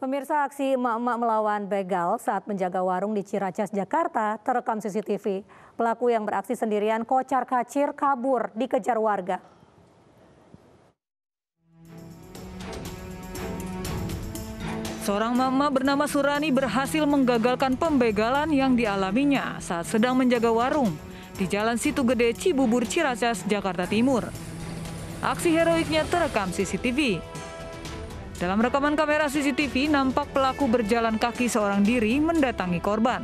Pemirsa, aksi emak-emak melawan begal saat menjaga warung di Ciracas, Jakarta terekam CCTV. Pelaku yang beraksi sendirian kocar-kacir kabur dikejar warga. Seorang mama bernama Surani berhasil menggagalkan pembegalan yang dialaminya saat sedang menjaga warung di Jalan Situ Gede, Cibubur, Ciracas, Jakarta Timur. Aksi heroiknya terekam CCTV. Dalam rekaman kamera CCTV, nampak pelaku berjalan kaki seorang diri mendatangi korban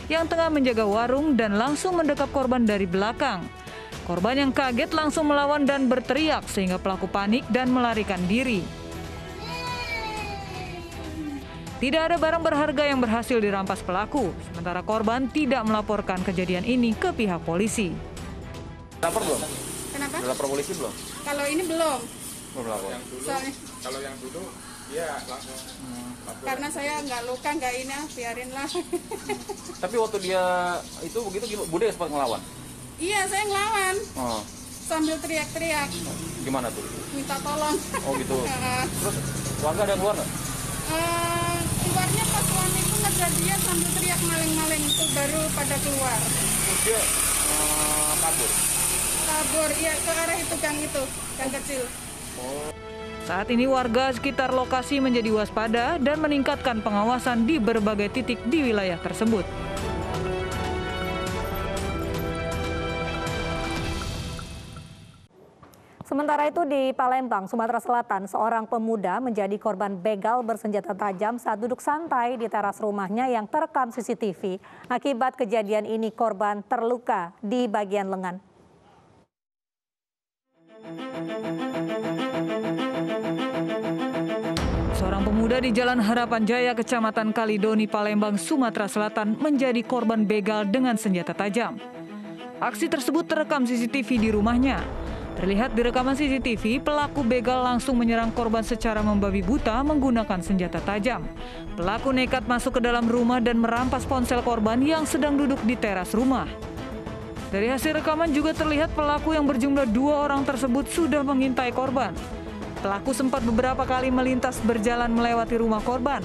yang tengah menjaga warung dan langsung mendekap korban dari belakang. Korban yang kaget langsung melawan dan berteriak sehingga pelaku panik dan melarikan diri. Tidak ada barang berharga yang berhasil dirampas pelaku, sementara korban tidak melaporkan kejadian ini ke pihak polisi. Lapor belum? Kenapa? Udah lapor polisi belum? Kalau ini belum. Belum lapor. Kalau yang dulu dia langsung lapor. Karena saya nggak luka, nggak ini, biarin lah. Tapi waktu dia itu begitu, Bude sempat ngelawan? Iya, saya ngelawan. Oh. Sambil teriak-teriak. Gimana tuh? Minta tolong. Oh gitu. Terus warga ada yang keluar nggak? Keluarnya pas suamiku ngejar dia sambil teriak maling-maling itu baru pada keluar. Terus dia kabur? Kabur, iya ke arah itu gang kecil. Saat ini warga sekitar lokasi menjadi waspada dan meningkatkan pengawasan di berbagai titik di wilayah tersebut. Sementara itu di Palembang, Sumatera Selatan, seorang pemuda menjadi korban begal bersenjata tajam saat duduk santai di teras rumahnya yang terekam CCTV. Akibat kejadian ini korban terluka di bagian lengan. Seorang pemuda di Jalan Harapan Jaya, Kecamatan Kalidoni, Palembang, Sumatera Selatan menjadi korban begal dengan senjata tajam. Aksi tersebut terekam CCTV di rumahnya. Terlihat di rekaman CCTV, pelaku begal langsung menyerang korban secara membabi buta menggunakan senjata tajam. Pelaku nekat masuk ke dalam rumah dan merampas ponsel korban yang sedang duduk di teras rumah. Dari hasil rekaman juga terlihat pelaku yang berjumlah 2 orang tersebut sudah mengintai korban. Pelaku sempat beberapa kali melintas berjalan melewati rumah korban.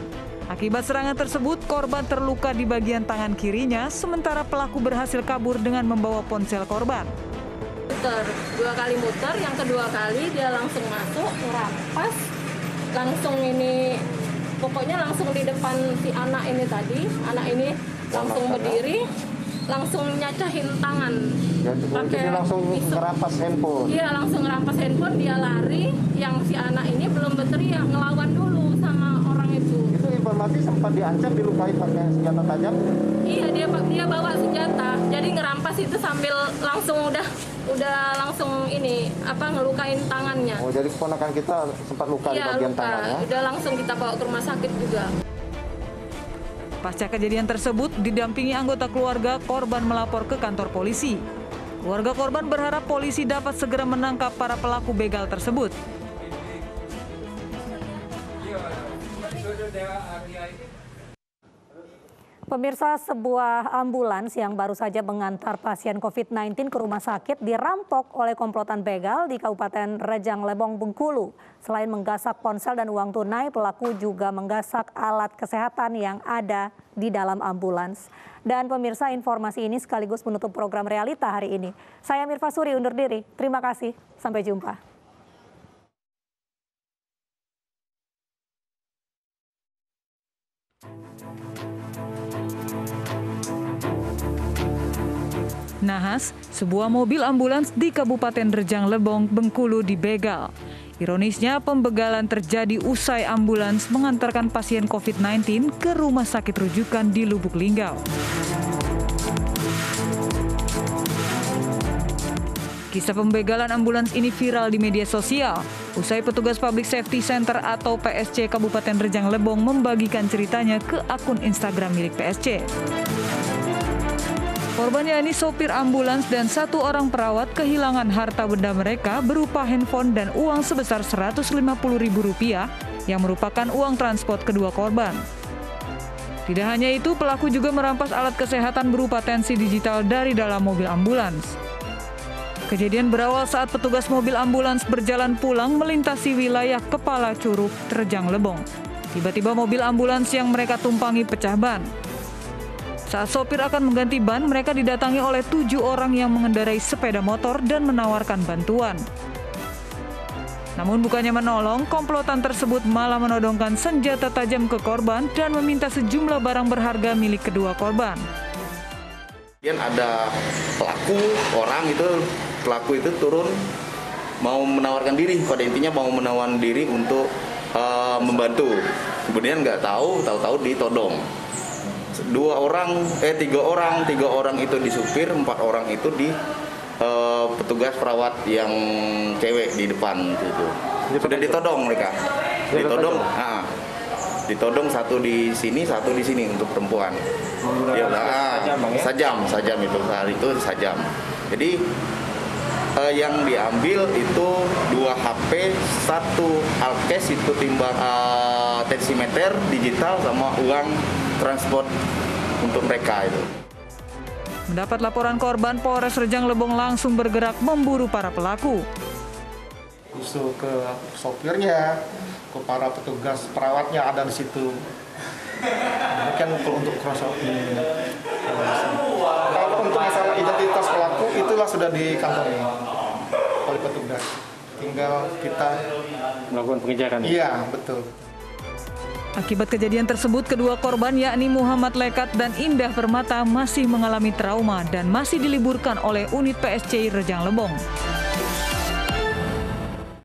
Akibat serangan tersebut, korban terluka di bagian tangan kirinya, sementara pelaku berhasil kabur dengan membawa ponsel korban. Dua kali muter, yang kedua kali dia langsung masuk, merampas, langsung ini, pokoknya langsung di depan si anak ini tadi, anak ini langsung berdiri, langsung nyacahin tangan. Jadi langsung merampas handphone? Iya, langsung merampas handphone, dia lari, yang si anak ini belum berteriak, ngelawan dulu sama orang itu. Itu informasi sempat diancam, dilukai pakai senjata tajam? Iya, dia bawa senjata, jadi ngerampas itu sambil langsung udah langsung ini ngelukain tangannya. Oh, jadi keponakan kita sempat luka di bagian tangannya? Udah langsung kita bawa ke rumah sakit juga. Pasca kejadian tersebut, didampingi anggota keluarga, korban melapor ke kantor polisi. Keluarga korban berharap polisi dapat segera menangkap para pelaku begal tersebut. Pemirsa, sebuah ambulans yang baru saja mengantar pasien COVID-19 ke rumah sakit dirampok oleh komplotan begal di Kabupaten Rejang Lebong, Bengkulu. Selain menggasak ponsel dan uang tunai, pelaku juga menggasak alat kesehatan yang ada di dalam ambulans. Dan pemirsa, informasi ini sekaligus menutup program Realita hari ini. Saya Mirva Suri undur diri. Terima kasih. Sampai jumpa. Nahas, sebuah mobil ambulans di Kabupaten Rejang Lebong, Bengkulu dibegal. Ironisnya, pembegalan terjadi usai ambulans mengantarkan pasien COVID-19 ke rumah sakit rujukan di Lubuk Linggau. Kisah pembegalan ambulans ini viral di media sosial. Usai petugas Public Safety Center atau PSC Kabupaten Rejang Lebong membagikan ceritanya ke akun Instagram milik PSC. Korban yakni sopir ambulans dan 1 orang perawat kehilangan harta benda mereka berupa handphone dan uang sebesar Rp150.000 yang merupakan uang transport kedua korban. Tidak hanya itu, pelaku juga merampas alat kesehatan berupa tensi digital dari dalam mobil ambulans. Kejadian berawal saat petugas mobil ambulans berjalan pulang melintasi wilayah Kepala Curug, Rejang Lebong. Tiba-tiba mobil ambulans yang mereka tumpangi pecah ban. Saat sopir akan mengganti ban, mereka didatangi oleh 7 orang yang mengendarai sepeda motor dan menawarkan bantuan. Namun bukannya menolong, komplotan tersebut malah menodongkan senjata tajam ke korban dan meminta sejumlah barang berharga milik kedua korban. Kemudian ada pelaku itu turun mau menawarkan diri, pada intinya mau menawarkan diri untuk membantu. Kemudian nggak tahu ditodong. 3 orang itu di supir, 4 orang itu di petugas perawat yang cewek di depan itu. Sudah ditodong mereka. Ditodong satu di sini untuk perempuan. Ya sajam itu hari itu sajam. Jadi yang diambil itu 2 HP, 1 alkes itu timbang tensimeter digital sama uang transport untuk mereka itu. Mendapat laporan korban, Polres Rejang Lebong langsung bergerak memburu para pelaku. Usul ke sopirnya, ke para petugas perawatnya ada di situ. Mungkin untuk cross-opin. Kalau untuk masalah identitas pelaku itulah sudah dikantongi oleh petugas. Tinggal kita melakukan pengejaran. Iya, betul. Akibat kejadian tersebut, kedua korban yakni Muhammad Lekat dan Indah Permata masih mengalami trauma dan masih diliburkan oleh unit PSCI Rejang Lebong.